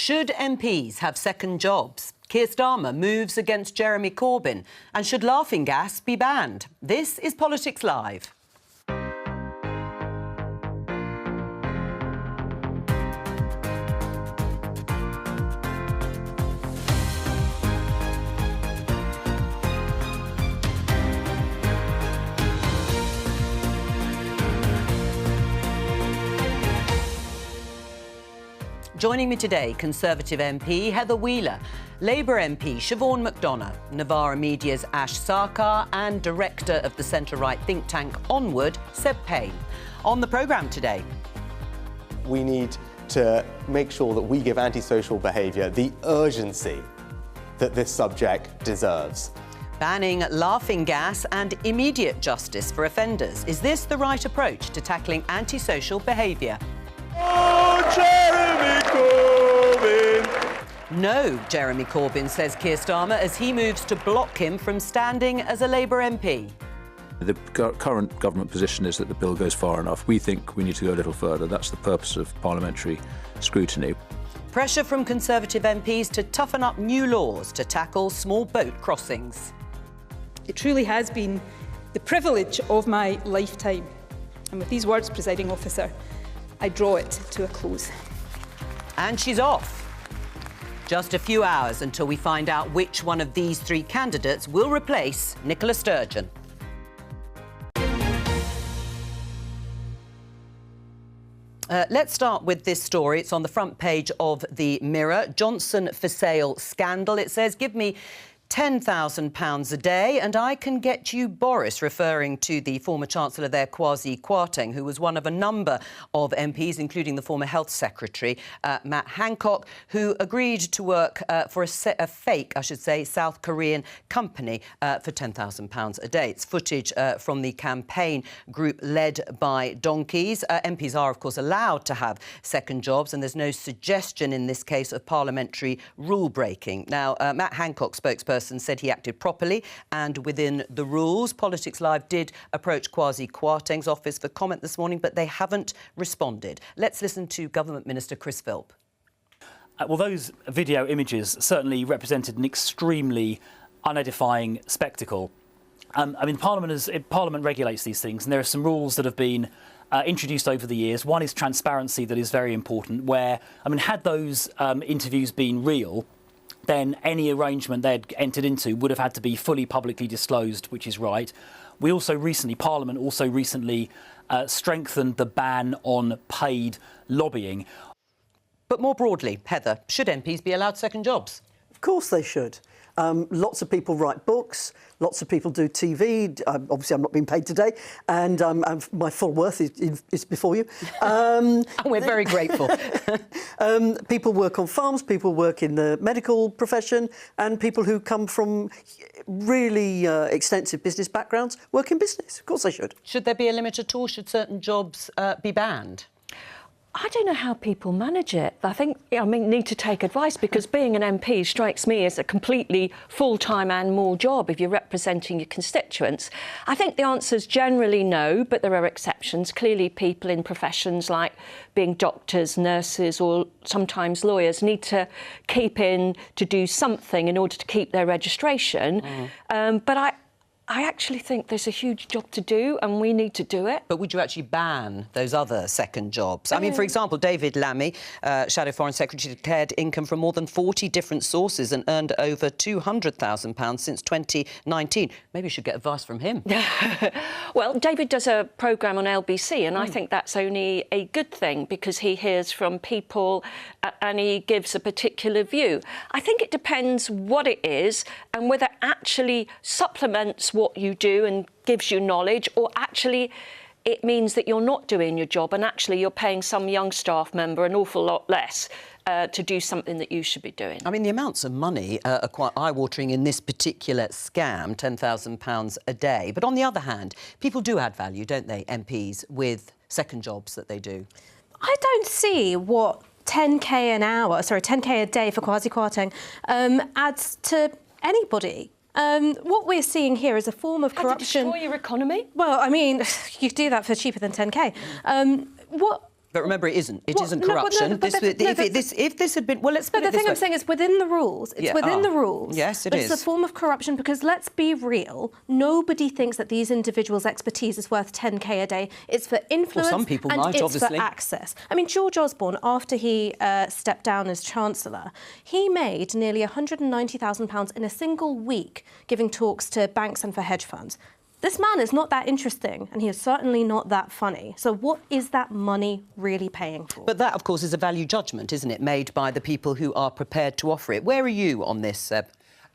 Should MPs have second jobs? Keir Starmer moves against Jeremy Corbyn. And should laughing gas be banned? This is Politics Live. Joining me today, Conservative MP Heather Wheeler, Labour MP Siobhan McDonough, Novara Media's Ash Sarkar and Director of the centre-right think tank Onward, Seb Payne. On the programme today, we need to make sure that we give antisocial behaviour the urgency that this subject deserves. Banning laughing gas and immediate justice for offenders. Is this the right approach to tackling antisocial behaviour? Oh, Jeremy Corbyn! No, Jeremy Corbyn, says Keir Starmer, as he moves to block him from standing as a Labour MP. The current government position is that the bill goes far enough. We think we need to go a little further. That's the purpose of parliamentary scrutiny. Pressure from Conservative MPs to toughen up new laws to tackle small boat crossings. It truly has been the privilege of my lifetime. And with these words, Presiding Officer, I draw it to a close. And she's off. Just a few hours until we find out which one of these three candidates will replace Nicola Sturgeon. Let's start with this story. It's on the front page of the Mirror. Johnson for sale scandal. It says, give me £10,000 a day and I can get you Boris, referring to the former Chancellor there, Kwasi Kwarteng, who was one of a number of MPs, including the former Health Secretary, Matt Hancock, who agreed to work for a fake, I should say, South Korean company for £10,000 a day. It's footage from the campaign group led by donkeys. MPs are, of course, allowed to have second jobs, and there's no suggestion in this case of parliamentary rule-breaking. Now, Matt Hancock, spokesperson, said he acted properly and within the rules. Politics Live did approach Kwasi Kwarteng's office for comment this morning, but they haven't responded. Let's listen to Government Minister Chris Philp. Well, those video images certainly represented an extremely unedifying spectacle. Parliament regulates these things, and there are some rules that have been introduced over the years. One is transparency, that is very important, where, had those interviews been real, then any arrangement they'd entered into would have had to be fully publicly disclosed, which is right. Parliament also recently strengthened the ban on paid lobbying. But more broadly, Heather, should MPs be allowed second jobs? Of course they should. Lots of people write books, lots of people do TV. Obviously, I'm not being paid today, and my full worth is before you. And we're very grateful. People work on farms, people work in the medical profession, and people who come from really extensive business backgrounds work in business. Of course they should. Should there be a limit at all? Should certain jobs be banned? I don't know how people manage it. I think, need to take advice, because being an MP strikes me as a completely full-time and more job if you're representing your constituents. I think the answer is generally no, but there are exceptions. Clearly, people in professions like being doctors, nurses, or sometimes lawyers need to keep in to do something in order to keep their registration. But I actually think there's a huge job to do, and we need to do it. But would you actually ban those other second jobs? For example, David Lammy, Shadow Foreign Secretary, declared income from more than 40 different sources and earned over £200,000 since 2019. Maybe you should get advice from him. Well, David does a programme on LBC, and I think that's only a good thing, because he hears from people and he gives a particular view. I think it depends what it is and whether it actually supplements what you do and gives you knowledge, or actually it means that you're not doing your job and actually you're paying some young staff member an awful lot less to do something that you should be doing. The amounts of money are quite eye-watering in this particular scam, £10,000 a day. But on the other hand, people do add value, don't they, MPs, with second jobs that they do? I don't see what 10k a day for Kwasi Kwarteng adds to anybody. What we're seeing here is a form of corruption. Destroy your economy? Well, you do that for cheaper than 10k. What But remember, it isn't. It isn't corruption. If this had been... Well, let's put it this way. But the thing I'm saying is within the rules. It's within the rules. Yes, it is. But it's a form of corruption because, let's be real, nobody thinks that these individuals' expertise is worth 10k a day. It's for influence well, some people and might, it's obviously. for access. I mean, George Osborne, after he stepped down as Chancellor, he made nearly £190,000 in a single week giving talks to banks and for hedge funds. This man is not that interesting, and he is certainly not that funny. So what is that money really paying for? But that, of course, is a value judgment, isn't it, made by the people who are prepared to offer it. Where are you on this, Seb?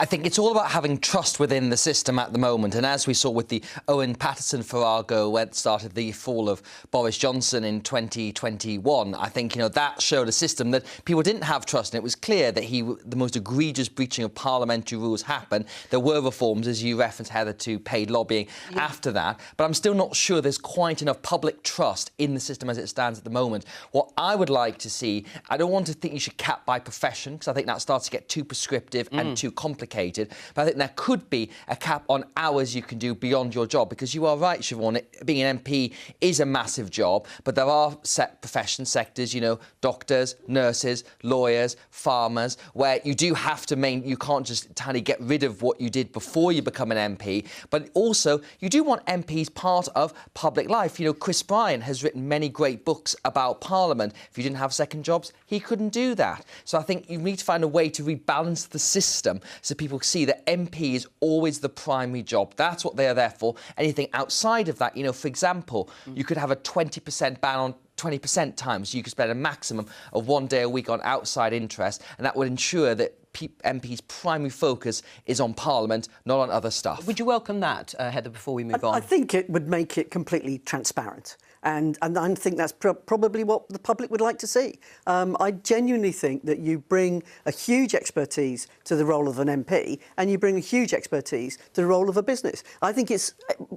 I think it's all about having trust within the system at the moment. And as we saw with the Owen Paterson-Farrago, when it started the fall of Boris Johnson in 2021, I think, that showed a system that people didn't have trust in. It was clear that the most egregious breaching of parliamentary rules happened. There were reforms, as you referenced, Heather, to paid lobbying after that. But I'm still not sure there's quite enough public trust in the system as it stands at the moment. What I would like to see, I don't want to think you should cap by profession, because I think that starts to get too prescriptive and too complicated. But I think there could be a cap on hours you can do beyond your job, because you are right, Siobhan, being an MP is a massive job, but there are set profession sectors, doctors, nurses, lawyers, farmers, where you do have to you can't just entirely get rid of what you did before you become an MP, but also you do want MPs part of public life. Chris Bryan has written many great books about Parliament. If you didn't have second jobs, he couldn't do that. So I think you need to find a way to rebalance the system so people see that MP is always the primary job. That's what they are there for. Anything outside of that, for example, you could have a 20% ban on 20% time, so you could spend a maximum of 1 day a week on outside interest, and that would ensure that MP's primary focus is on Parliament, not on other stuff. Would you welcome that, Heather, before we move on? I think it would make it completely transparent. And I think that's probably what the public would like to see. I genuinely think that you bring a huge expertise to the role of an MP and you bring a huge expertise to the role of a business. I think it's,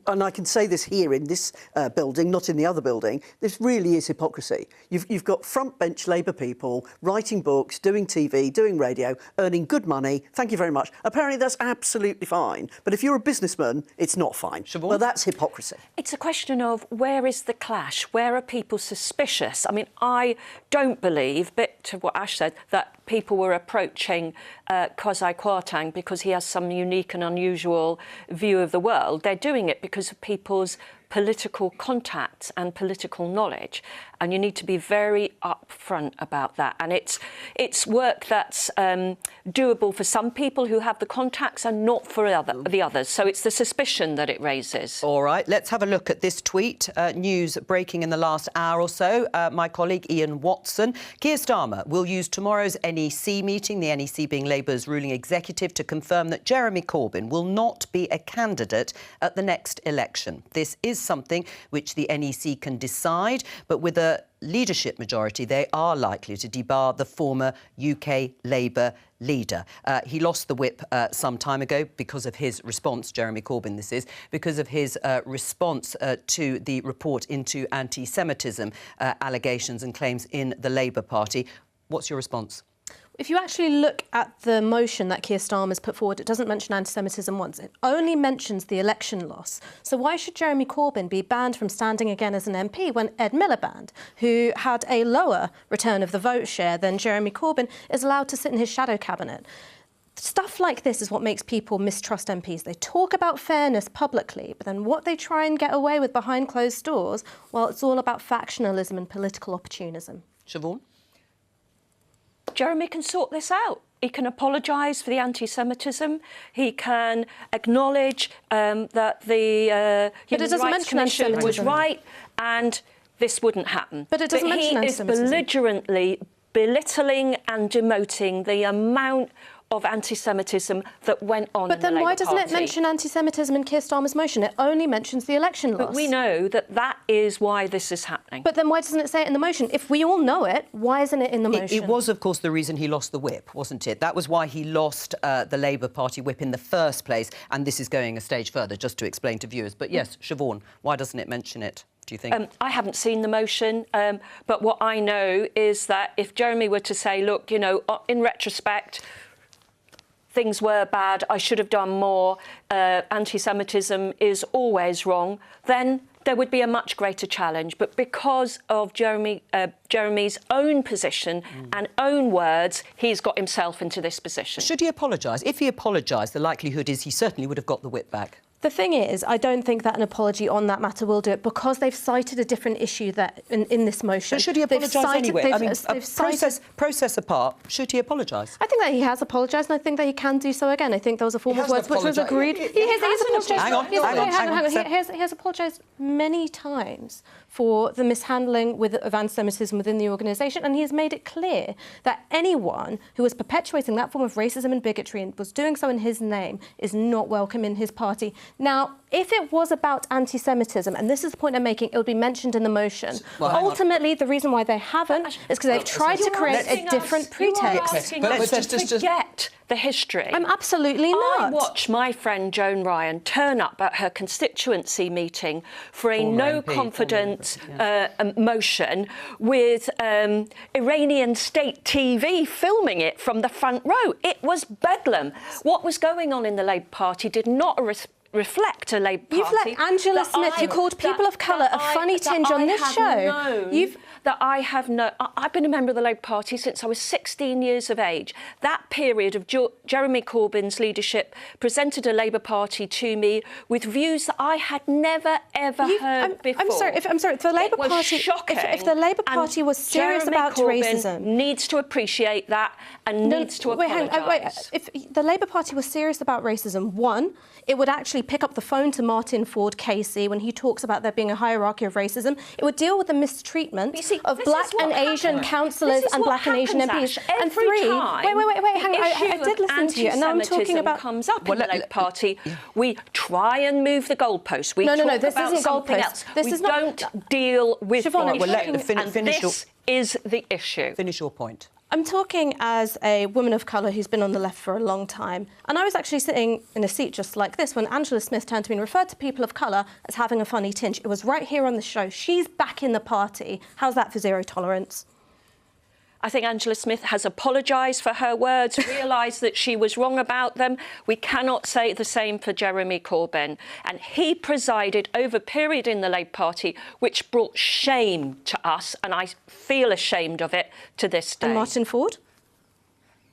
and I can say this here in this building, not in the other building, this really is hypocrisy. You've got front bench Labour people writing books, doing TV, doing radio, earning good money. Thank you very much. Apparently that's absolutely fine. But if you're a businashman, it's not fine. Siobhan? Well, that's hypocrisy. It's a question of where is the clash? Where are people suspicious? I mean, I don't believe, but to what Ash said, that people were approaching Kwasi Kwarteng because he has some unique and unusual view of the world. They're doing it because of people's political contacts and political knowledge, and you need to be very upfront about that. And it's work that's doable for some people who have the contacts and not for the others. So it's the suspicion that it raises. All right, let's have a look at this tweet. News breaking in the last hour or so. My colleague Ian Watson. Keir Starmer will use tomorrow's NEC meeting, the NEC being Labour's ruling executive, to confirm that Jeremy Corbyn will not be a candidate at the next election. This is something which the NEC can decide, but with a leadership majority, they are likely to debar the former UK Labour leader. He lost the whip some time ago because of his response, Jeremy Corbyn this is, because of his response to the report into anti-Semitism allegations and claims in the Labour Party. What's your response? If you actually look at the motion that Keir Starmer's put forward, it doesn't mention anti-Semitism once. It only mentions the election loss. So why should Jeremy Corbyn be banned from standing again as an MP when Ed Miliband, who had a lower return of the vote share than Jeremy Corbyn, is allowed to sit in his shadow cabinet? Stuff like this is what makes people mistrust MPs. They talk about fairness publicly, but then what they try and get away with behind closed doors, well, it's all about factionalism and political opportunism. Siobhan? Jeremy can sort this out. He can apologise for the anti-Semitism. He can acknowledge that the Human Rights Commission was right and this wouldn't happen. But it doesn't mention anti-Semitism. He is belligerently belittling and demoting the amount of anti-Semitism that went on in the Labour Party. But then why doesn't it mention anti-Semitism in Keir Starmer's motion? It only mentions the election loss. But we know that that is why this is happening. But then why doesn't it say it in the motion? If we all know it, why isn't it in the motion? It was, of course, the reason he lost the whip, wasn't it? That was why he lost the Labour Party whip in the first place. And this is going a stage further, just to explain to viewers. But yes, Siobhan, why doesn't it mention it, do you think? I haven't seen the motion, but what I know is that if Jeremy were to say, look, in retrospect, things were bad, I should have done more, anti-Semitism is always wrong, then there would be a much greater challenge. But because of Jeremy's own position and own words, he's got himself into this position. Should he apologise? If he apologised, the likelihood is he certainly would have got the whip back. The thing is, I don't think that an apology on that matter will do it, because they've cited a different issue that in this motion. But should he apologise anyway? I mean, process apart, should he apologise? I think that he has apologised, and I think that he can do so again. I think there was a form of words which was agreed. He has apologised. Hang on. He has apologised many times for the mishandling of anti-Semitism within the organisation, and he has made it clear that anyone who was perpetuating that form of racism and bigotry and was doing so in his name is not welcome in his party. Now, if it was about anti-Semitism, and this is the point I'm making, it would be mentioned in the motion. Ultimately, the reason why they haven't is because they've tried to create a different pretext. But just forget the history. I'm absolutely not. I watched my friend Joan Ryan turn up at her constituency meeting for a no-confidence motion with Iranian state TV filming it from the front row. It was bedlam. What was going on in the Labour Party did not reflect a Labour Party. You've let Angela Smith, you called people of colour a funny tinge on this show. I've been a member of the Labour Party since I was 16 years of age. That period of Jeremy Corbyn's leadership presented a Labour Party to me with views that I had never ever heard before. I'm sorry. If the Labour Party, if the Labour Party was serious about racism, needs to appreciate that and needs to apologise. If the Labour Party was serious about racism, one, it would actually pick up the phone to Martin Ford Casey when he talks about there being a hierarchy of racism. It would deal with the mistreatment of black and Asian councillors and black and Asian MPs. And three, hang on. I did listen to you, and now I'm talking about comes up in the Labour Party. We try and move the goalposts. We talk about something else. We don't deal with this is the issue. Finish your point. I'm talking as a woman of colour who's been on the left for a long time. And I was actually sitting in a seat just like this when Angela Smith turned to me and referred to people of colour as having a funny tinge. It was right here on the show. She's back in the party. How's that for zero tolerance? I think Angela Smith has apologised for her words, realised that she was wrong about them. We cannot say the same for Jeremy Corbyn. And he presided over a period in the Labour Party which brought shame to us, and I feel ashamed of it to this day. And Martin Ford?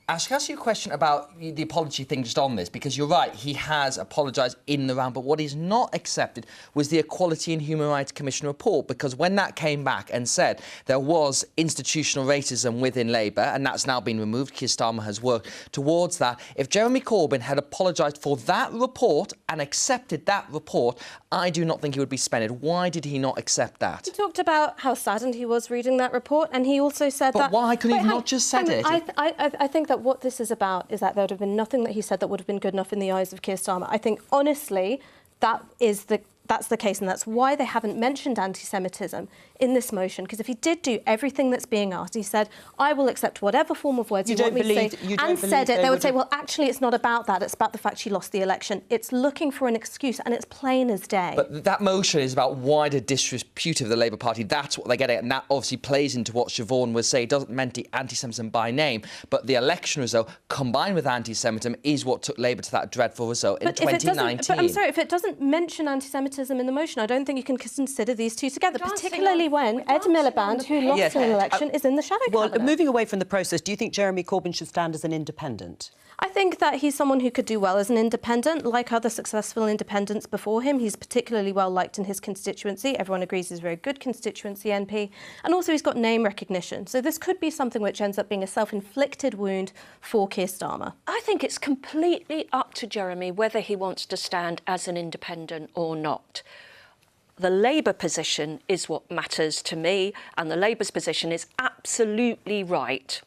Ash, can I ask you a question about the apology thing just on this? Because you're right, he has apologised in the round, but what he's not accepted was the Equality and Human Rights Commission report, because when that came back and said there was institutional racism within Labour, and that's now been removed, Keir Starmer has worked towards that. If Jeremy Corbyn had apologised for that report and accepted that report, I do not think he would be suspended. Why did he not accept that? He talked about how saddened he was reading that report, and he also said but why could he not just said it? I think that what this is about is that there would have been nothing that he said that would have been good enough in the eyes of Keir Starmer. I think, honestly, that's the case, and that's why they haven't mentioned anti-Semitism in this motion, because if he did do everything that's being asked, he said, I will accept whatever form of words you want me to say, and said it, they would say, well, actually, it's not about that. It's about the fact she lost the election. It's looking for an excuse, and it's plain as day. But that motion is about wider disrepute of the Labour Party. That's what they get at, and that obviously plays into what Siobhan was saying. It doesn't mean anti-Semitism by name, but the election result, combined with anti-Semitism, is what took Labour to that dreadful result in 2019. But I'm sorry, if it doesn't mention anti-Semitism in the motion, I don't think you can consider these two together, particularly when Ed Miliband, who lost an election, is in the shadow cabinet. Well, moving away from the process, do you think Jeremy Corbyn should stand as an independent? I think that he's someone who could do well as an independent. Like other successful independents before him, he's particularly well liked in his constituency. Everyone agrees he's a very good constituency MP. And also he's got name recognition. So this could be something which ends up being a self-inflicted wound for Keir Starmer. I think it's completely up to Jeremy whether he wants to stand as an independent or not. The Labour position is what matters to me, and the Labour's position is absolutely right.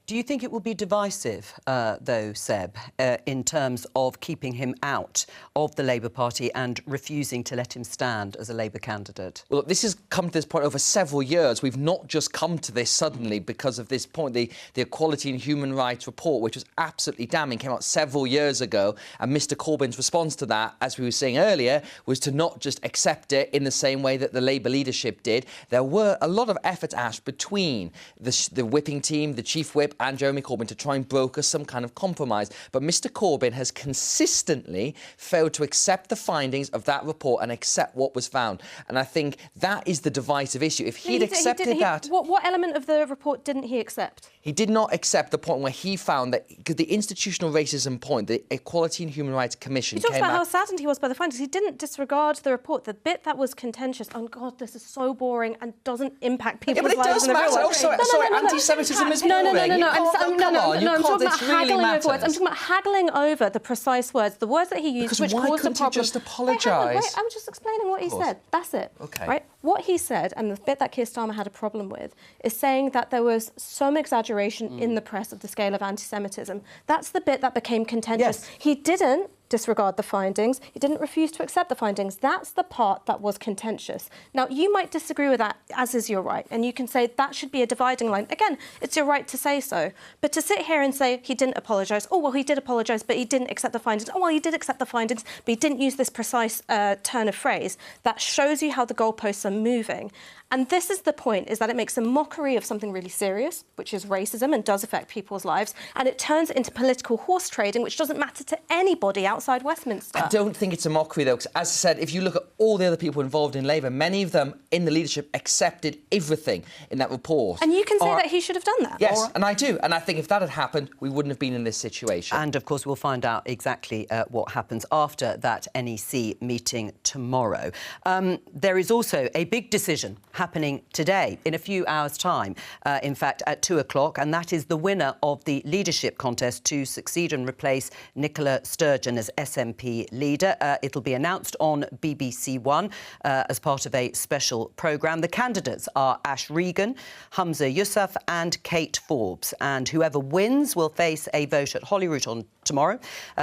Do you think it will be divisive, though, Seb, in terms of keeping him out of the Labour Party and refusing to let him stand as a Labour candidate? Well, this has come to this point over several years. We've not just come to this suddenly because of this point. The Equality and Human Rights report, which was absolutely damning, came out several years ago. And Mr Corbyn's response to that, as we were saying earlier, was to not just accept it in the same way that the Labour leadership did. There were a lot of efforts, Ash, between the whipping team, the chief whip, and Jeremy Corbyn to try and broker some kind of compromise. But Mr Corbyn has consistently failed to accept the findings of that report and accept what was found. And I think that is the divisive issue. If he'd accepted that... What element of the report didn't he accept? He did not accept the point where he found that the institutional racism point, the Equality and Human Rights Commission He talks about how saddened he was by the findings. He didn't disregard the report. The bit that was contentious, oh God, this is so boring and doesn't impact people's lives in the real world. Oh, sorry, anti-Semitism is boring. No. I'm talking about haggling over words. I'm talking about haggling over the precise words, the words that he used, which caused the problem. Why couldn't he just apologise? I'm just explaining what he said. That's it. Okay. Right? What he said, and the bit that Keir Starmer had a problem with, is saying that there was some exaggeration in the press of the scale of anti-Semitism. That's the bit that became contentious. Yes. He didn't disregard the findings. He didn't refuse to accept the findings. That's the part that was contentious. Now, you might disagree with that, as is your right, and you can say that should be a dividing line. Again, it's your right to say so. But to sit here and say he didn't apologise, oh, well, he did apologise, but he didn't accept the findings. Oh, well, he did accept the findings, but he didn't use this precise turn of phrase. That shows you how the goalposts are moving. And this is the point, is that it makes a mockery of something really serious, which is racism and does affect people's lives, and it turns it into political horse trading, which doesn't matter to anybody outside Westminster. I don't think it's a mockery, though, because, as I said, if you look at all the other people involved in Labour, many of them in the leadership accepted everything in that report. And you can say that he should have done that. Yes, and I do. And I think if that had happened, we wouldn't have been in this situation. And, of course, we'll find out exactly what happens after that NEC meeting tomorrow. There is also a big decision happening today, in a few hours' time, in fact, at 2 o'clock, and that is the winner of the leadership contest to succeed and replace Nicola Sturgeon as SNP leader. It'll be announced on BBC One as part of a special programme. The candidates are Ash Regan, Humza Yousaf and Kate Forbes, and whoever wins will face a vote at Holyrood on tomorrow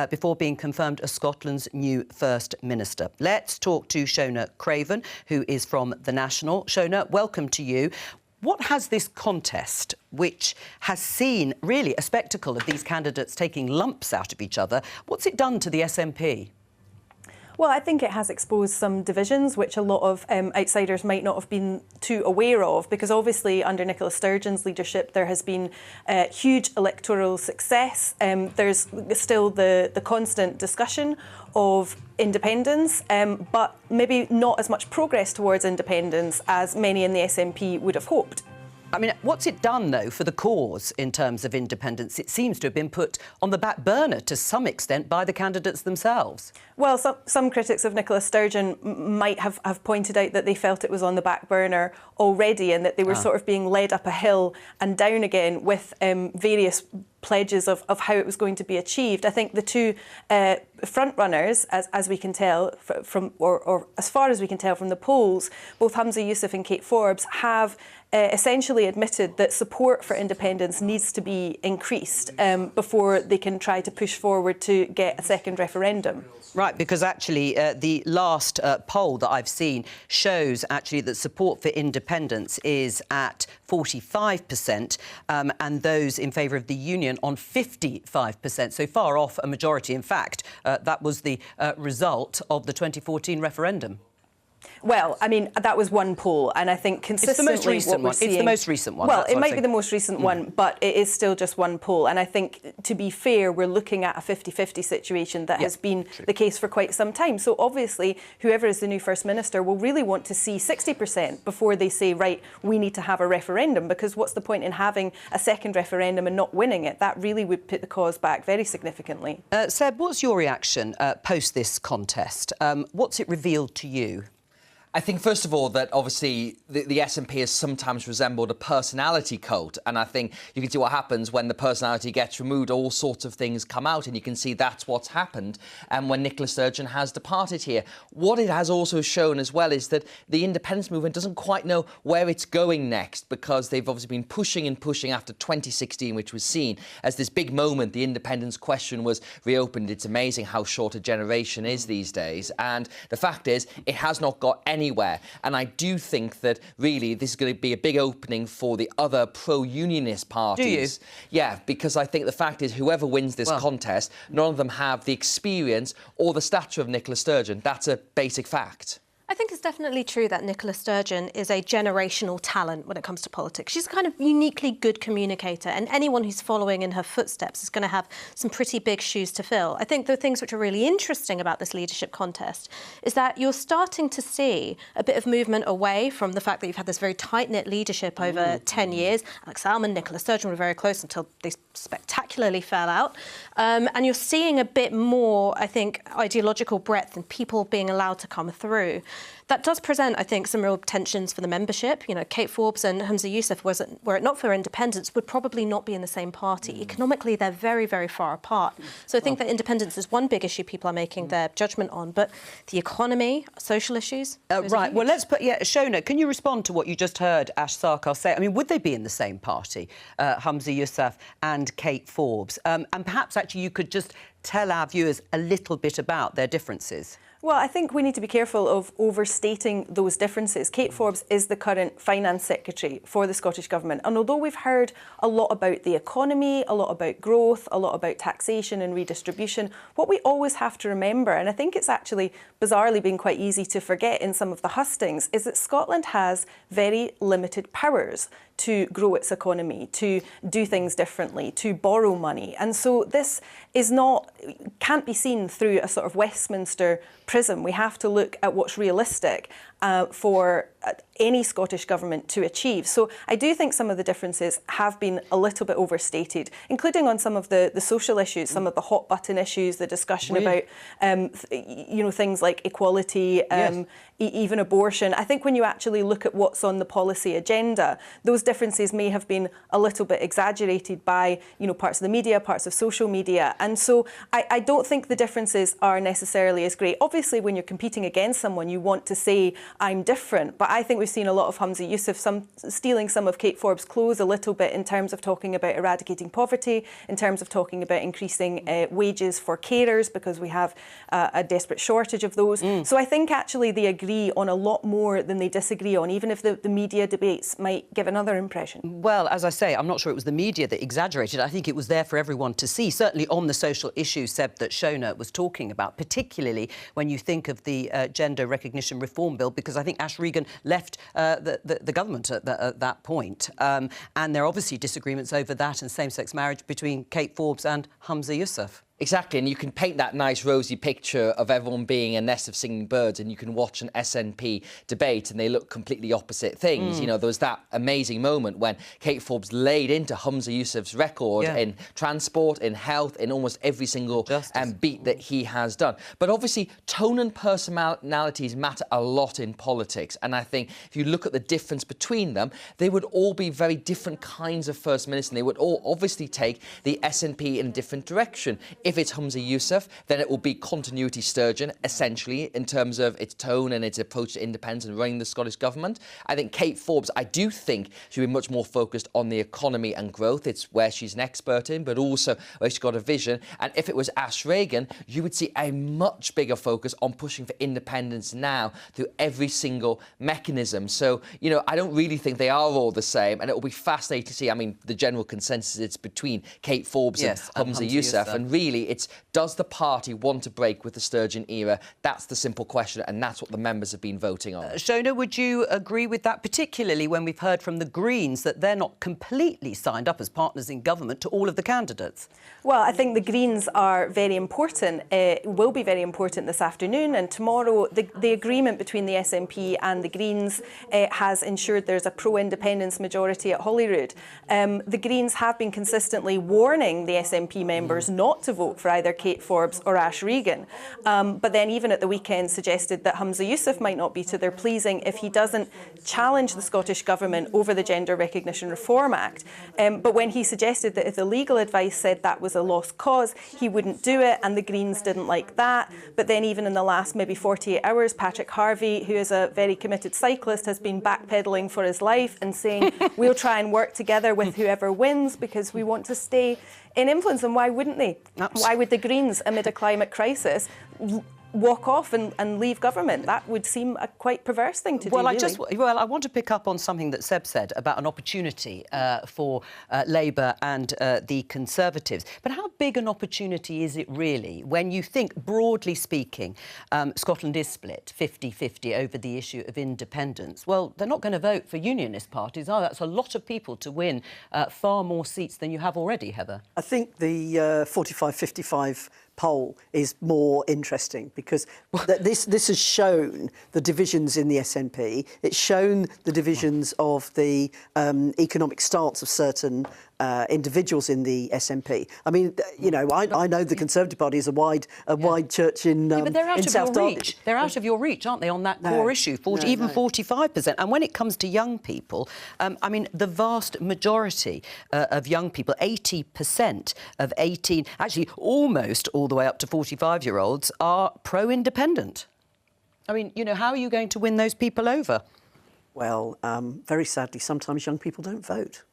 before being confirmed as Scotland's new First Minister. Let's talk to Shona Craven, who is from The National. Shona, welcome to you. What has this contest, which has seen really a spectacle of these candidates taking lumps out of each other, what's it done to the SNP? Well, I think it has exposed some divisions which a lot of outsiders might not have been too aware of, because obviously under Nicola Sturgeon's leadership there has been huge electoral success. There's still the constant discussion of independence, but maybe not as much progress towards independence as many in the SNP would have hoped. I mean, what's it done, though, for the cause in terms of independence? It seems to have been put on the back burner to some extent by the candidates themselves. Well, some critics of Nicola Sturgeon might have pointed out that they felt it was on the back burner already and that they were sort of being led up a hill and down again with various pledges of how it was going to be achieved. I think the two front runners, as we can tell from, or as far as we can tell from the polls, both Humza Yousaf and Kate Forbes have essentially admitted that support for independence needs to be increased before they can try to push forward to get a second referendum. Right, because actually the last poll that I've seen shows actually that support for independence is at 45% and those in favour of the union on 55%, so far off a majority. In fact, that was the result of the 2014 referendum. Well, I mean, that was one poll, and I think consistently it's the most recent one. Seeing, it's the most recent one. Well, it might be the most recent one, but it is still just one poll. And I think, to be fair, we're looking at a 50-50 situation that has been the case for quite some time. So obviously, whoever is the new First Minister will really want to see 60% before they say, right, we need to have a referendum, because what's the point in having a second referendum and not winning it? That really would put the cause back very significantly. Seb, what's your reaction post this contest? What's it revealed to you? I think, first of all, that obviously the SNP has sometimes resembled a personality cult. And I think you can see what happens when the personality gets removed. All sorts of things come out, and you can see that's what's happened. And when Nicola Sturgeon has departed here, what it has also shown as well is that the independence movement doesn't quite know where it's going next, because they've obviously been pushing and pushing after 2016, which was seen as this big moment. The independence question was reopened. It's amazing how short a generation is these days. And the fact is, it has not got anywhere. And I do think that really this is going to be a big opening for the other pro-unionist parties. Do you? Yeah, because I think the fact is whoever wins this contest, none of them have the experience or the stature of Nicola Sturgeon. That's a basic fact. I think it's definitely true that Nicola Sturgeon is a generational talent when it comes to politics. She's a kind of uniquely good communicator, and anyone who's following in her footsteps is going to have some pretty big shoes to fill. I think the things which are really interesting about this leadership contest is that you're starting to see a bit of movement away from the fact that you've had this very tight-knit leadership over 10 years. Alex Salmond, Nicola Sturgeon were very close until they spectacularly fell out. And you're seeing a bit more, I think, ideological breadth and people being allowed to come through. That does present, I think, some real tensions for the membership. You know, Kate Forbes and Humza Yousaf, were it not for independence, would probably not be in the same party. Economically, they're very, very far apart. So I think that independence is one big issue people are making their judgment on. But the economy, social issues... Right, well, let's put... Yeah, Shona, can you respond to what you just heard Ash Sarkar say? I mean, would they be in the same party, Humza Yousaf and Kate Forbes? And perhaps, actually, you could just tell our viewers a little bit about their differences. Well, I think we need to be careful of overstating those differences. Kate Forbes is the current Finance Secretary for the Scottish Government. And although we've heard a lot about the economy, a lot about growth, a lot about taxation and redistribution, what we always have to remember, and I think it's actually bizarrely been quite easy to forget in some of the hustings, is that Scotland has very limited powers to grow its economy, to do things differently, to borrow money. And so this is can't be seen through a sort of Westminster prism. We have to look at what's realistic for any Scottish Government to achieve. So I do think some of the differences have been a little bit overstated, including on some of the social issues, some of the hot button issues, the discussion about things like equality, even abortion. I think when you actually look at what's on the policy agenda, those differences may have been a little bit exaggerated by parts of the media, parts of social media. And so I don't think the differences are necessarily as great. Obviously, when you're competing against someone, you want to say, I'm different. But I think we've seen a lot of Humza Yousaf stealing some of Kate Forbes' clothes a little bit in terms of talking about eradicating poverty, in terms of talking about increasing wages for carers, because we have a desperate shortage of those. So I think actually they agree on a lot more than they disagree on, even if the media debates might give another impression. Well, as I say, I'm not sure it was the media that exaggerated. I think it was there for everyone to see, certainly on the social issues, Seb, that Shona was talking about, particularly when you think of the Gender Recognition Reform Bill, because I think Ash Regan left the government at that point. And there are obviously disagreements over that and same-sex marriage between Kate Forbes and Humza Yousaf. Exactly, and you can paint that nice rosy picture of everyone being a nest of singing birds, and you can watch an SNP debate and they look completely opposite things. There was that amazing moment when Kate Forbes laid into Humza Yousaf's record in transport, in health, in almost every single beat that he has done. But obviously, tone and personalities matter a lot in politics, and I think if you look at the difference between them, they would all be very different kinds of First Minister, and they would all obviously take the SNP in a different direction. If it's Humza Yousaf, then it will be continuity Sturgeon, essentially, in terms of its tone and its approach to independence and running the Scottish Government. I think Kate Forbes, I do think she'll be much more focused on the economy and growth. It's where she's an expert in, but also where she's got a vision. And if it was Ash Regan, you would see a much bigger focus on pushing for independence now through every single mechanism. So, I don't really think they are all the same, and it will be fascinating to see. I mean, the general consensus is between Kate Forbes and Humza Yousaf, and really it's, does the party want to break with the Sturgeon era? That's the simple question, and that's what the members have been voting on. Shona, would you agree with that, particularly when we've heard from the Greens that they're not completely signed up as partners in government to all of the candidates? Well, I think the Greens are very important, will be very important this afternoon and tomorrow. The agreement between the SNP and the Greens has ensured there's a pro-independence majority at Holyrood. The Greens have been consistently warning the SNP members not to vote for either Kate Forbes or Ash Regan. But then even at the weekend suggested that Humza Yousaf might not be to their pleasing if he doesn't challenge the Scottish Government over the Gender Recognition Reform Act. But when he suggested that if the legal advice said that was a lost cause, he wouldn't do it, and the Greens didn't like that. But then even in the last maybe 48 hours, Patrick Harvey, who is a very committed cyclist, has been backpedalling for his life and saying, we'll try and work together with whoever wins because we want to stay in influence. And why wouldn't they? Why would the Greens, amid a climate crisis, walk off and leave government? That would seem a quite perverse thing to do, I want to pick up on something that Seb said about an opportunity for Labour and the Conservatives. But how big big an opportunity is it really when you think, broadly speaking, Scotland is split 50-50 over the issue of independence? Well, they're not going to vote for unionist parties, are they? That's a lot of people to win far more seats than you have already, Heather. I think the 45-55 poll is more interesting because this has shown the divisions in the SNP. It's shown the divisions of the economic stance of certain individuals in the SNP. I mean, you know, I know the Conservative Party is a wide church in but they're out in of South your Derby. reach. They're out of your reach, aren't they, on that No, core issue? Even no. 45%. And when it comes to young people, I mean, the vast majority of young people, 80% of 18, actually almost all the way up to 45-year-olds, are pro-independent. I mean, you know, how are you going to win those people over? Well, very sadly, sometimes young people don't vote.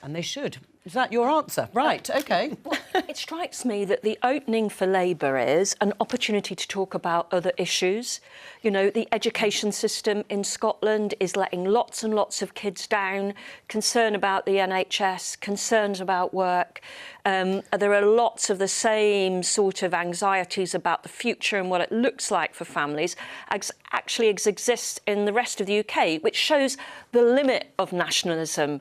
And they should. Is that your answer? Right, OK. Well, it strikes me that the opening for Labour is an opportunity to talk about other issues. You know, the education system in Scotland is letting lots and lots of kids down, concern about the NHS, concerns about work. There are lots of the same sort of anxieties about the future and what it looks like for families actually exists in the rest of the UK, which shows the limit of nationalism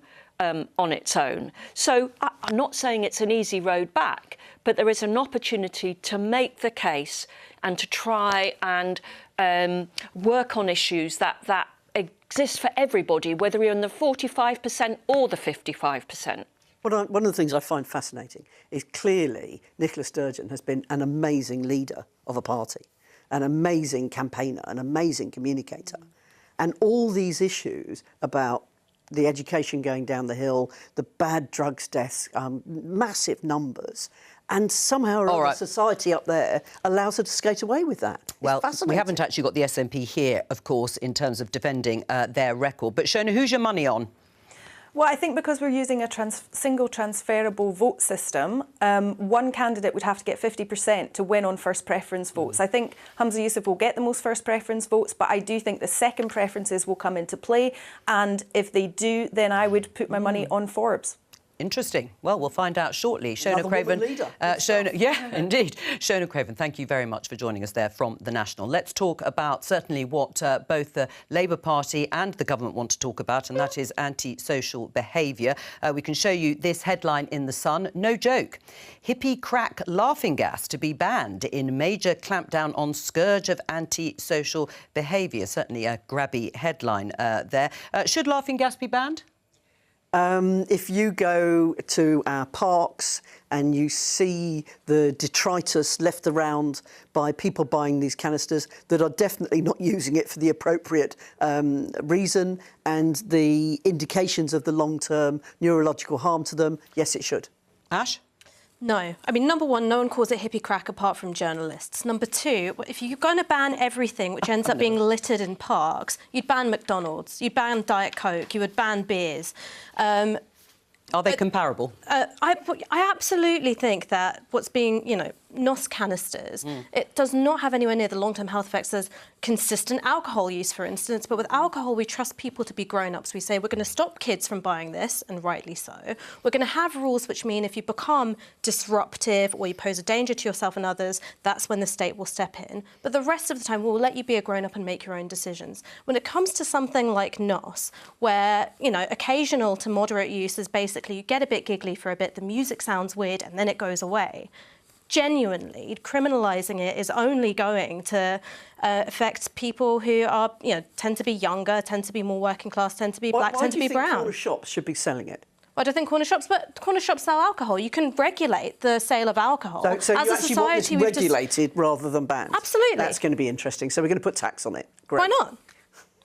on its own. So I'm not saying it's an easy road back, but there is an opportunity to make the case and to try and work on issues that exist for everybody, whether you're in the 45% or the 55%. One of the things I find fascinating is clearly Nicola Sturgeon has been an amazing leader of a party, an amazing campaigner, an amazing communicator. And all these issues about the education going down the hill, the bad drugs deaths, massive numbers. And somehow or other, society up there allows her to skate away with that. Well, we haven't actually got the SNP here, of course, in terms of defending their record. But, Shona, who's your money on? Well, I think because we're using a single transferable vote system, one candidate would have to get 50% to win on first preference votes. I think Humza Yousaf will get the most first preference votes, but I do think the second preferences will come into play. And if they do, then I would put my money on Forbes. Interesting. Well, we'll find out shortly. Shona Craven. Indeed. Shona Craven, thank you very much for joining us there from The National. Let's talk about certainly what both the Labour Party and the government want to talk about, and that is anti-social behaviour. We can show you this headline in The Sun. No joke. Hippie crack laughing gas to be banned in major clampdown on scourge of anti-social behaviour. Certainly a grabby headline there. Should laughing gas be banned? If you go to our parks and you see the detritus left around by people buying these canisters that are definitely not using it for the appropriate reason, and the indications of the long-term neurological harm to them, yes, it should. Ash? No. I mean, number one, no one calls it hippie crack apart from journalists. Number two, if you're going to ban everything which ends up being littered in parks, you'd ban McDonald's, you'd ban Diet Coke, you would ban beers. Are they comparable? I absolutely think that what's being, you know, NOS canisters, it does not have anywhere near the long-term health effects as consistent alcohol use, for instance. But with alcohol, we trust people to be grown-ups. We say we're going to stop kids from buying this, and rightly so. We're going to have rules which mean if you become disruptive or you pose a danger to yourself and others, that's when the state will step in. But the rest of the time, we'll let you be a grown-up and make your own decisions. When it comes to something like NOS, where, you know, occasional to moderate use is basically you get a bit giggly for a bit, the music sounds weird, and then it goes away. Genuinely, criminalising it is only going to affect people who are, you know, tend to be younger, tend to be more working class, tend to be black, tend to be brown. Why do you think corner shops should be selling it? I don't think corner shops sell alcohol. You can regulate the sale of alcohol. So you actually want this regulated rather than banned? Absolutely. That's going to be interesting. So we're going to put tax on it. Great. Why not?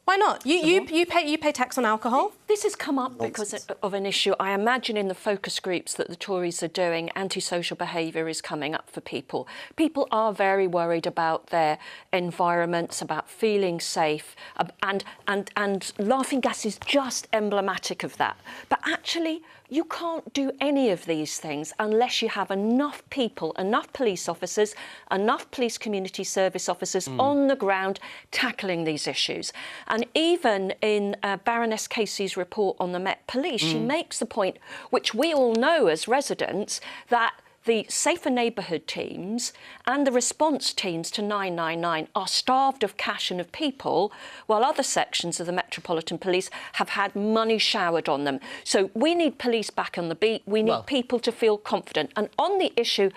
Why not? You pay tax on alcohol. This has come up because of an issue. I imagine in the focus groups that the Tories are doing, antisocial behaviour is coming up for people. People are very worried about their environments, about feeling safe, and laughing gas is just emblematic of that. But actually, you can't do any of these things unless you have enough people, enough police officers, enough police community service officers on the ground tackling these issues. And even in Baroness Casey's report on the Met Police, she makes the point, which we all know as residents, that the Safer Neighbourhood teams and the response teams to 999 are starved of cash and of people, while other sections of the Metropolitan Police have had money showered on them. So we need police back on the beat. We need people to feel confident. And on the issue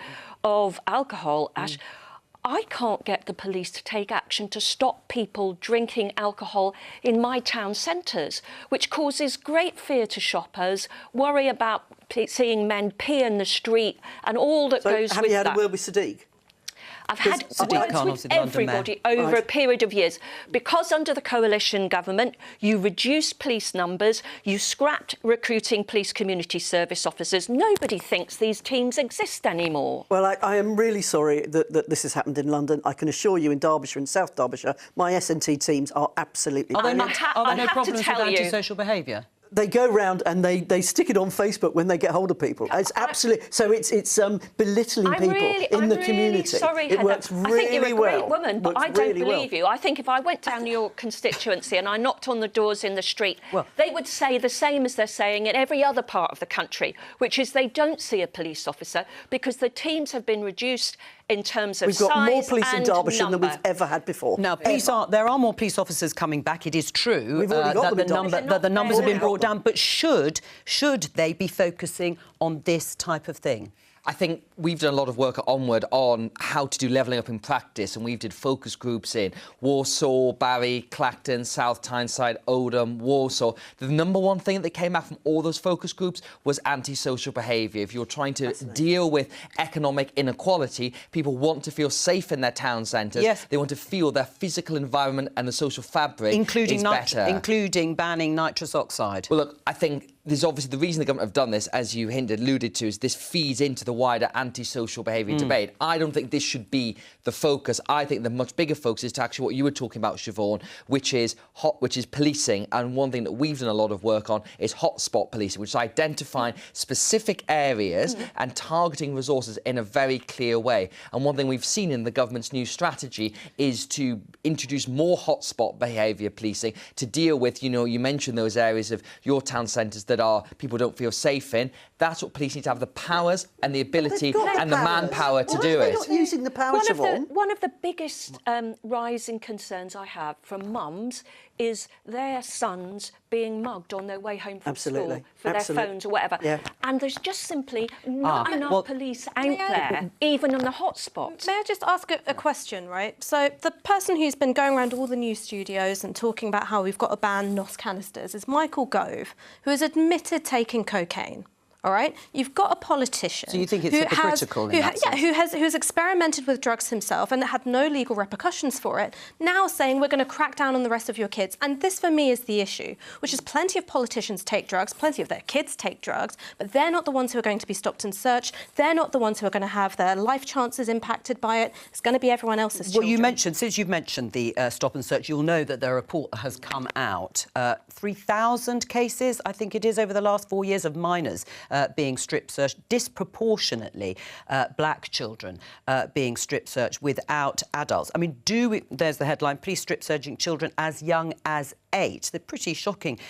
of alcohol, Ash, I can't get the police to take action to stop people drinking alcohol in my town centres, which causes great fear to shoppers, worry about seeing men pee in the street and all that goes with that. Have you had a word with Sadiq? I've had words with everybody over a period of years. Because under the coalition government, you reduced police numbers, you scrapped recruiting police community service officers. Nobody thinks these teams exist anymore. Well, I am really sorry that this has happened in London. I can assure you in Derbyshire and South Derbyshire, my S&T teams are absolutely... Are there no problems with antisocial behaviour? They go round and they stick it on Facebook when they get hold of people. It's absolutely... So it's belittling people in the community. Sorry, it Heather. works really well. I think you're a great woman, but I don't believe you. I think if I went down your constituency and I knocked on the doors in the street, they would say the same as they're saying in every other part of the country, which is they don't see a police officer because the teams have been reduced in terms of size and number. We've got more police in Derbyshire than we've ever had before. Now, there are more police officers coming back. It is true We've already got that the numbers have been brought down. But should they be focusing on this type of thing? I think we've done a lot of work at Onward on how to do levelling up in practice, and we've did focus groups in Warsaw, Barry, Clacton, South Tyneside, Oldham, Warsaw. The number one thing that came out from all those focus groups was antisocial behaviour. If you're trying to deal with economic inequality, people want to feel safe in their town centres. Yes. They want to feel their physical environment and the social fabric is better. Including banning nitrous oxide. Well, look, I think there's obviously the reason the government have done this, as you alluded to, is this feeds into the wider antisocial behaviour debate. I don't think this should be the focus. I think the much bigger focus is to actually what you were talking about, Siobhan, which is policing. And one thing that we've done a lot of work on is hotspot policing, which is identifying specific areas and targeting resources in a very clear way. And one thing we've seen in the government's new strategy is to introduce more hotspot behaviour policing to deal with, you mentioned those areas of your town centres that people don't feel safe in. That's what police need to have the powers and the ability and the manpower to do it. They're not using the power, Siobhan. One of the biggest rising concerns I have from mums is their sons being mugged on their way home from school for their phones or whatever. Yeah. And there's just simply not enough police out there, even in the hotspots. May I just ask a question, right? So the person who's been going around all the news studios and talking about how we've got to ban NOS canisters is Michael Gove, who has admitted taking cocaine. All right, you've got a politician. So you think it's hypocritical? Who has experimented with drugs himself and had no legal repercussions for it. Now saying we're going to crack down on the rest of your kids, and this for me is the issue, which is plenty of politicians take drugs, plenty of their kids take drugs, but they're not the ones who are going to be stopped and searched. They're not the ones who are going to have their life chances impacted by it. It's going to be everyone else's children. Since you've mentioned the stop and search, you'll know that the report has come out. 3,000 cases, I think it is, over the last 4 years of minors being strip searched, disproportionately black children being strip searched without adults. I mean, there's the headline, police strip searching children as young as 8. They're pretty shocking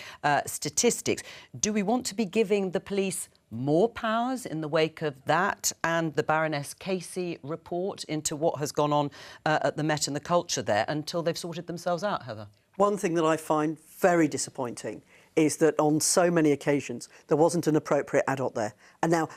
statistics. Do we want to be giving the police more powers in the wake of that and the Baroness Casey report into what has gone on at the Met and the culture there until they've sorted themselves out, Heather? One thing that I find very disappointing is that on so many occasions there wasn't an appropriate adult there. And now,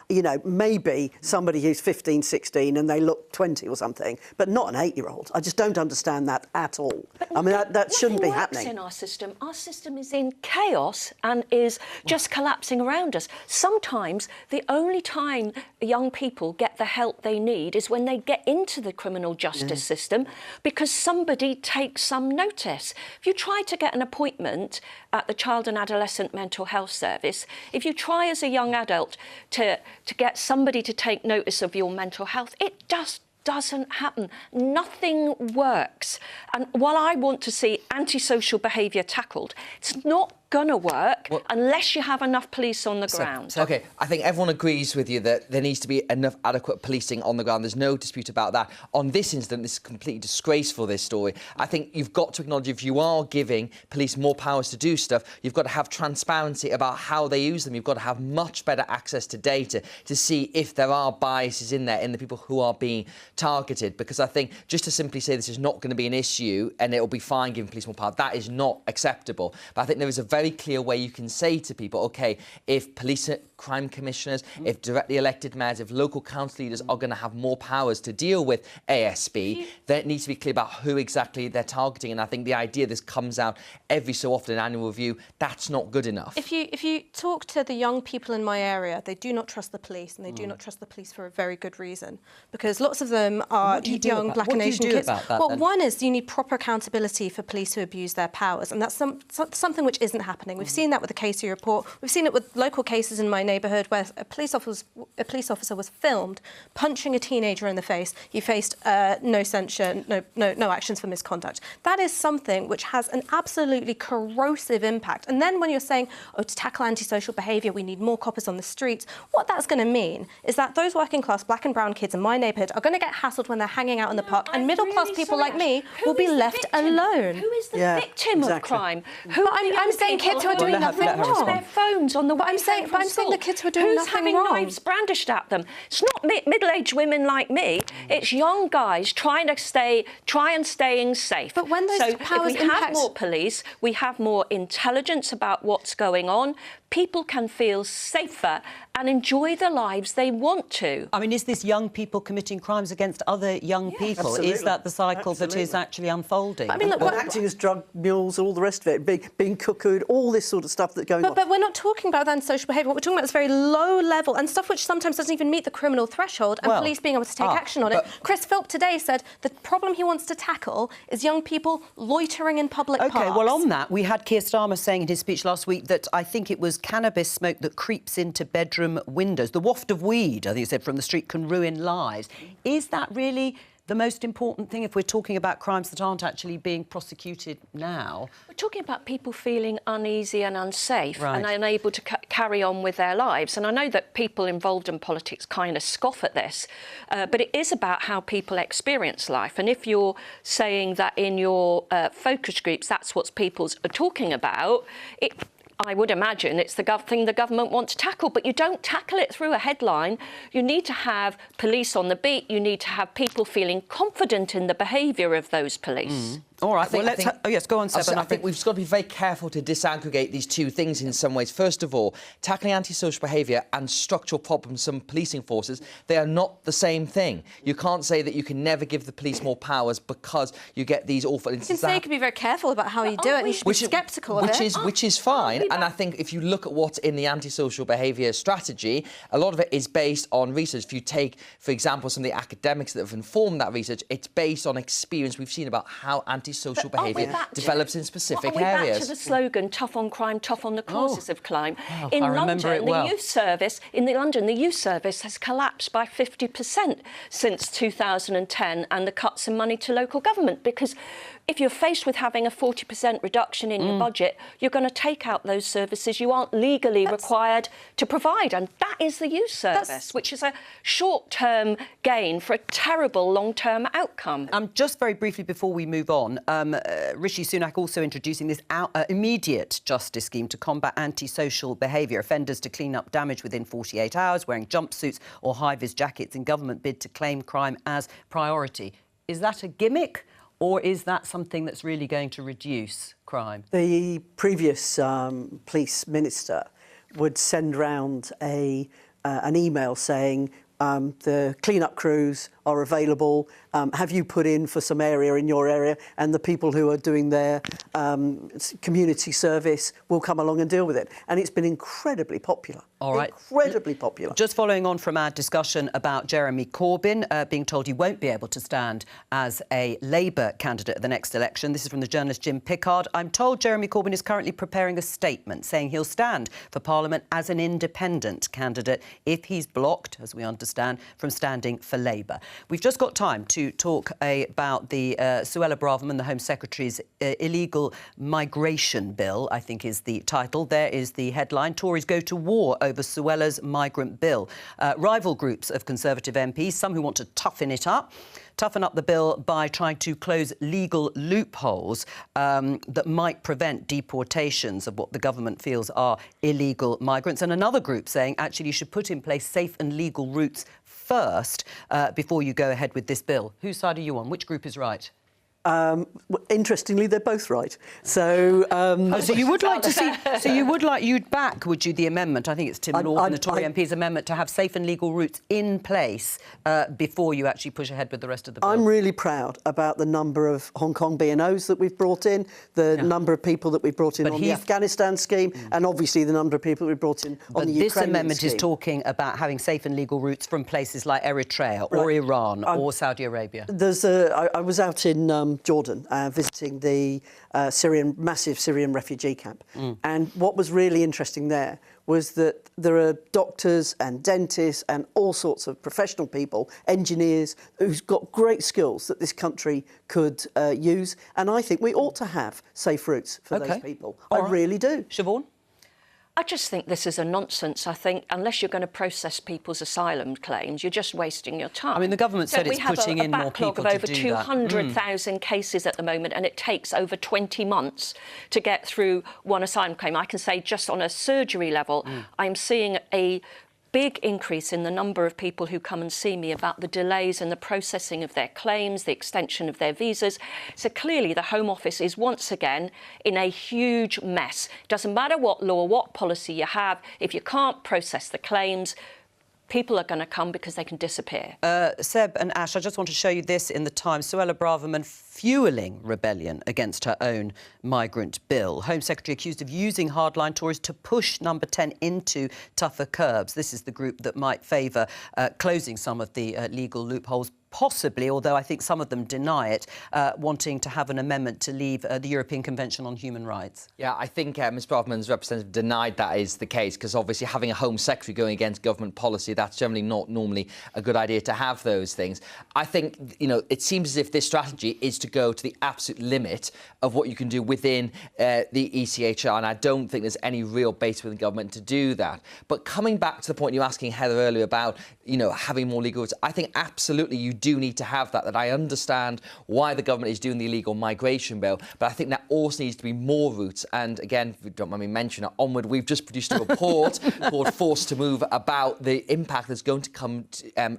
maybe somebody who's 15, 16 and they look 20 or something, but not an 8-year-old. I just don't understand that at all. I mean, that shouldn't be happening. In our system is in chaos and is just collapsing around us. Sometimes the only time young people get the help they need is when they get into the criminal justice system because somebody takes some notice. If you try to get an appointment at the Child and Adolescent Mental Health Service, if you try as a young adult to get somebody to take notice of your mental health, it just doesn't happen. Nothing works. And while I want to see antisocial behaviour tackled, it's not going to work unless you have enough police on the ground. OK, I think everyone agrees with you that there needs to be enough adequate policing on the ground. There's no dispute about that. On this incident, this is completely disgraceful, this story. I think you've got to acknowledge if you are giving police more powers to do stuff, you've got to have transparency about how they use them. You've got to have much better access to data to see if there are biases in there in the people who are being targeted. Because I think just to simply say this is not going to be an issue and it'll be fine giving police more power, that is not acceptable. But I think there is a very clear way you can say to people, OK, if police crime commissioners, if directly elected mayors, if local council leaders are going to have more powers to deal with ASB, then it needs to be clear about who exactly they're targeting. And I think the idea this comes out every so often in annual review, that's not good enough. If you talk to the young people in my area, they do not trust the police, and they do not trust the police for a very good reason, because lots of them are young black and Asian kids. Well, one is you need proper accountability for police who abuse their powers, and that's something which isn't happening. We've seen that with the Casey report. We've seen it with local cases in my neighbourhood where a police officer was filmed punching a teenager in the face. He faced no censure, no actions for misconduct. That is something which has an absolutely corrosive impact. And then when you're saying, oh, to tackle antisocial behaviour, we need more coppers on the streets, what that's going to mean is that those working class black and brown kids in my neighbourhood are going to get hassled when they're hanging out in the park, and middle class people like me will be left alone. Who is the victim of crime? I'm saying kids who are doing nothing wrong. Their phones on the way I'm saying the kids who are doing nothing wrong. Who's having knives brandished at them? It's not middle-aged women like me. It's young guys trying and staying safe. But when those powers if we have more police, we have more intelligence about what's going on. People can feel safer and enjoy the lives they want to. I mean, is this young people committing crimes against other young people? Absolutely. Is that the cycle that is actually unfolding? I mean, look, acting as drug mules, all the rest of it, being cuckooed, all this sort of stuff that's going on. But we're not talking about antisocial behaviour. What we're talking about is very low level and stuff which sometimes doesn't even meet the criminal threshold, and police being able to take action on it. Chris Philp today said the problem he wants to tackle is young people loitering in public parks. OK, well, on that, we had Keir Starmer saying in his speech last week that I think it was cannabis smoke that creeps into bedroom windows. The waft of weed, I think he said, from the street can ruin lives. Is that really the most important thing if we're talking about crimes that aren't actually being prosecuted now? We're talking about people feeling uneasy and unsafe and unable to carry on with their lives. And I know that people involved in politics kind of scoff at this, but it is about how people experience life. And if you're saying that in your focus groups, that's what people are talking about, I would imagine it's the thing the government wants to tackle, but you don't tackle it through a headline. You need to have police on the beat. You need to have people feeling confident in the behaviour of those police. All right, well, let's... Oh, yes, go on, Seb. I think we've got to be very careful to disaggregate these two things in some ways. First of all, tackling antisocial behaviour and structural problems from policing forces, they are not the same thing. You can't say that you can never give the police more powers because you get these awful instances. You can say you can be very careful about how you do it, and you should be sceptical of it. Which is fine, and I think if you look at what's in the antisocial behaviour strategy, a lot of it is based on research. If you take, for example, some of the academics that have informed that research, it's based on experience we've seen about how antisocial behaviour develops in specific areas. Back to the slogan, tough on crime, tough on the causes of crime. Wow, in I remember London, it well. the youth service, the youth service has collapsed by 50% since 2010, and the cuts in money to local government, because if you're faced with having a 40% reduction in your budget, you're going to take out those services you aren't legally required to provide. And that is the youth service, which is a short-term gain for a terrible long-term outcome. Just very briefly before we move on, Rishi Sunak also introducing this immediate justice scheme to combat antisocial behaviour. Offenders to clean up damage within 48 hours, wearing jumpsuits or high-vis jackets in government bid to claim crime as priority. Is that a gimmick? Or is that something that's really going to reduce crime? The previous police minister would send round an email saying the clean-up crews are available. Have you put in for some area in your area? And the people who are doing their community service will come along and deal with it. And it's been incredibly popular. All right. Incredibly popular. Just following on from our discussion about Jeremy Corbyn being told he won't be able to stand as a Labour candidate at the next election. This is from the journalist Jim Pickard. I'm told Jeremy Corbyn is currently preparing a statement saying he'll stand for Parliament as an independent candidate if he's blocked, as we understand, from standing for Labour. We've just got time to talk about the Suella Braverman, the Home Secretary's illegal migration bill, I think is the title. There is the headline. Tories go to war over Suella's migrant bill. Rival groups of Conservative MPs, some who want to toughen up the bill by trying to close legal loopholes that might prevent deportations of what the government feels are illegal migrants. And another group saying, actually, you should put in place safe and legal routes first before you go ahead with this bill. Whose side are you on? Which group is right? Interestingly, they're both right. So, so you would like to see? So you would like you'd back? Would you the amendment? I think it's Tim Lawson, the Tory MP's amendment to have safe and legal routes in place before you actually push ahead with the rest of the bill. I'm really proud about the number of Hong Kong B&Os that we've brought in, the number of people that we've brought in on the Afghanistan scheme, and obviously the number of people we've brought in on the Ukrainian scheme. But this amendment is talking about having safe and legal routes from places like Eritrea or Iran or Saudi Arabia. I was out in Jordan visiting the massive Syrian refugee camp. And what was really interesting there was that there are doctors and dentists and all sorts of professional people, engineers, who's got great skills that this country could use. And I think we ought to have safe routes for those people. I really do. Siobhan? I just think this is a nonsense. I think unless you're going to process people's asylum claims, you're just wasting your time. I mean, the government said it's putting in more people to do that. We have a backlog of over 200,000 cases at the moment, and it takes over 20 months to get through one asylum claim. I can say just on a surgery level, I'm seeing a big increase in the number of people who come and see me about the delays in the processing of their claims, the extension of their visas. So clearly the Home Office is once again in a huge mess. Doesn't matter what law, what policy you have, if you can't process the claims, people are going to come because they can disappear. Seb and Ash, I just want to show you this in the Times. Suella Braverman fuelling rebellion against her own migrant bill. Home Secretary accused of using hardline Tories to push Number 10 into tougher curbs. This is the group that might favour closing some of the legal loopholes, possibly, although I think some of them deny it, wanting to have an amendment to leave the European Convention on Human Rights. Yeah, I think Ms Braverman's representative denied that is the case, because obviously having a Home Secretary going against government policy, that's generally not normally a good idea to have those things. I think, you know, it seems as if this strategy is to go to the absolute limit of what you can do within the ECHR, and I don't think there's any real base within government to do that. But coming back to the point you were asking Heather earlier about, you know, having more legal routes, I think absolutely you do need to have that I understand why the government is doing the illegal migration bill, but I think there also needs to be more routes. And again, if you don't mind me mentioning it, Onward, we've just produced a report called Forced to Move about the impact that's going to come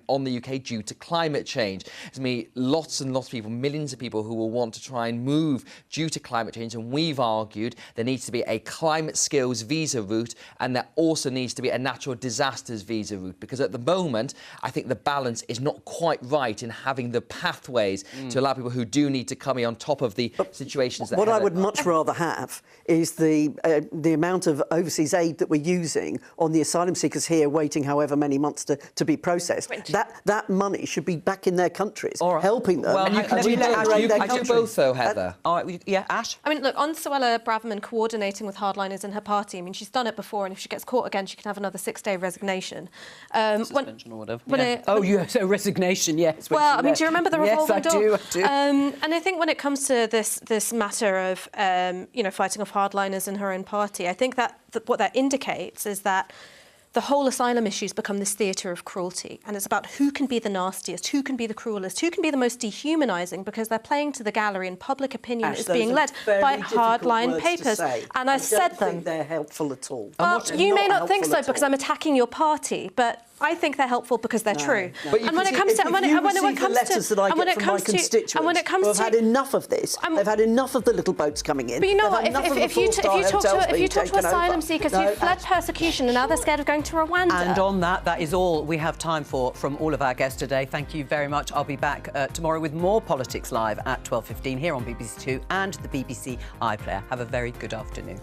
on the UK due to climate change. There's going to be lots and lots of people, millions of people who will want to try and move due to climate change, and we've argued there needs to be a climate skills visa route, and there also needs to be a natural disasters visa route, because at the moment I think the balance is not quite right in having the pathways to allow people who do need to come in on top of the situations that... What I would much rather have is the amount of overseas aid that we're using on the asylum seekers here waiting however many months to be processed. That money should be back in their countries, helping them. Well, you can do both, though, Heather. All right, yeah, Ash? I mean, look, on Suella Braverman coordinating with hardliners in her party, I mean, she's done it before, and if she gets caught again, she can have another 6-day resignation. Suspension or whatever. So resignation, yes. Well, I mean, do you remember the revolving door? Yes, I do. And I think when it comes to this matter of, you know, fighting off hardliners in her own party, I think that what that indicates is that the whole asylum issue's become this theatre of cruelty, and it's about who can be the nastiest, who can be the cruelest, who can be the most dehumanising, because they're playing to the gallery and public opinion is being led by hardline papers. And I said them. I don't think they're helpful at all. Well, you may not think so because I'm attacking your party, but I think they're helpful because they're true. And when it comes to letters that I get from my constituents who have had enough of this, they've had enough of the little boats coming in. But you know what? If you talk to asylum seekers who've fled persecution and now they're scared of going to Rwanda. And on that is all we have time for from all of our guests today. Thank you very much. I'll be back tomorrow with more Politics Live at 12:15 here on BBC Two and the BBC iPlayer. Have a very good afternoon.